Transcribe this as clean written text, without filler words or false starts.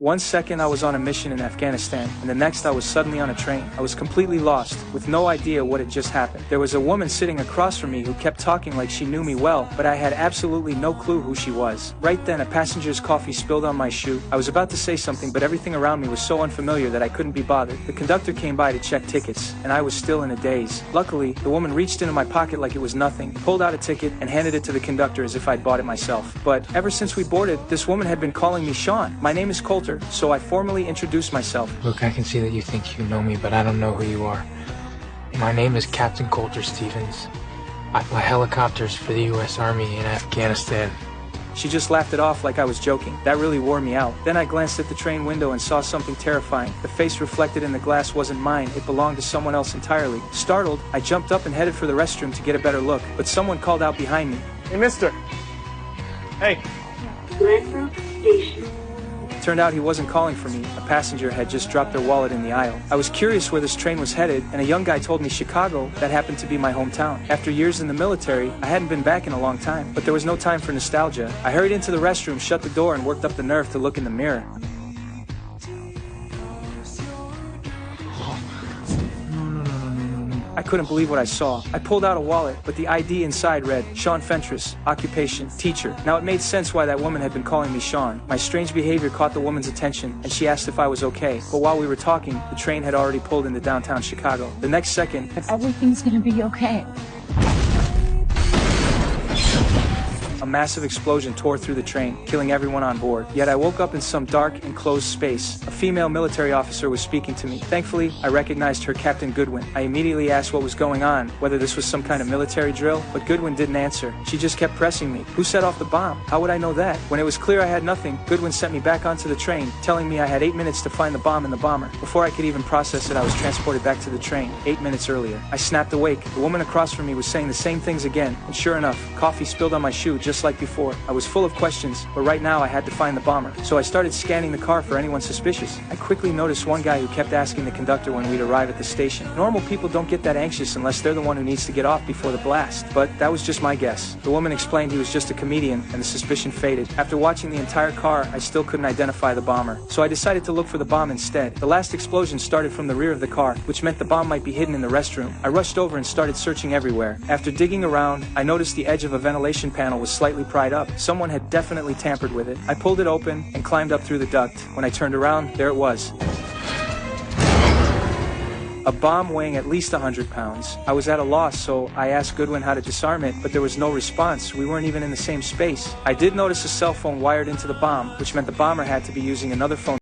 One second I was on a mission in Afghanistan, and the next I was suddenly on a train. I was completely lost, with no idea what had just happened. There was a woman sitting across from me who kept talking like she knew me well, but I had absolutely no clue who she was. Right then, a passenger's coffee spilled on my shoe. I was about to say something, but everything around me was so unfamiliar that I couldn't be bothered. The conductor came by to check tickets, and I was still in a daze. Luckily, the woman reached into my pocket like it was nothing, pulled out a ticket, and handed it to the conductor as if I'd bought it myself. But ever since we boarded, this woman had been calling me Sean. My name is Coulter, so I formally introduced myself. Look, I can see that you think you know me, but I don't know who you are. My name is Captain Coulter Stevens. I fly helicopters for the U.S. Army in Afghanistan. She just laughed it off like I was joking. That really wore me out. Then I glanced at the train window and saw something terrifying. The face reflected in the glass wasn't mine, it belonged to someone else entirely. Startled, I jumped up and headed for the restroom to get a better look, but someone called out behind me. Hey, mister. Hey. Glasgow Station. Turned out he wasn't calling for me. A passenger had just dropped their wallet in the aisle. I was curious where this train was headed, and a young guy told me Chicago. That happened to be my hometown. After years in the military, I hadn't been back in a long time, but there was no time for nostalgia. I hurried into the restroom, shut the door, and worked up the nerve to look in the mirror. I couldn't believe what I saw. I pulled out a wallet, but the ID inside read, Sean Fentress, occupation, teacher. Now it made sense why that woman had been calling me Sean. My strange behavior caught the woman's attention, and she asked if I was okay. But while we were talking, the train had already pulled into downtown Chicago. The next second, Everything's gonna be okay. a massive explosion tore through the train, killing everyone on board. Yet I woke up in some dark, enclosed space. A female military officer was speaking to me. Thankfully, I recognized her, Captain Goodwin. I immediately asked what was going on, whether this was some kind of military drill, but Goodwin didn't answer. She just kept pressing me. Who set off the bomb? How would I know that? When it was clear I had nothing, Goodwin sent me back onto the train, telling me I had 8 minutes to find the bomb in the bomber. Before I could even process it, I was transported back to the train, 8 minutes earlier. I snapped awake. The woman across from me was saying the same things again, and sure enough, coffee spilled on my shoe just like before. I was full of questions, but right now I had to find the bomber. So I started scanning the car for anyone suspicious. I quickly noticed one guy who kept asking the conductor when we'd arrive at the station. Normal people don't get that anxious unless they're the one who needs to get off before the blast. But that was just my guess. The woman explained he was just a comedian, and the suspicion faded. After watching the entire car, I still couldn't identify the bomber. So I decided to look for the bomb instead. The last explosion started from the rear of the car, which meant the bomb might be hidden in the restroom. I rushed over and started searching everywhere. After digging around, I noticed the edge of a ventilation panel was slightly pried up. Someone had definitely tampered with it. I pulled it open and climbed up through the duct. When I turned around, there it was. A bomb weighing at least 100 pounds. I was at a loss, so I asked Goodwin how to disarm it, but there was no response. We weren't even in the same space. I did notice a cell phone wired into the bomb, which meant the bomber had to be using another phone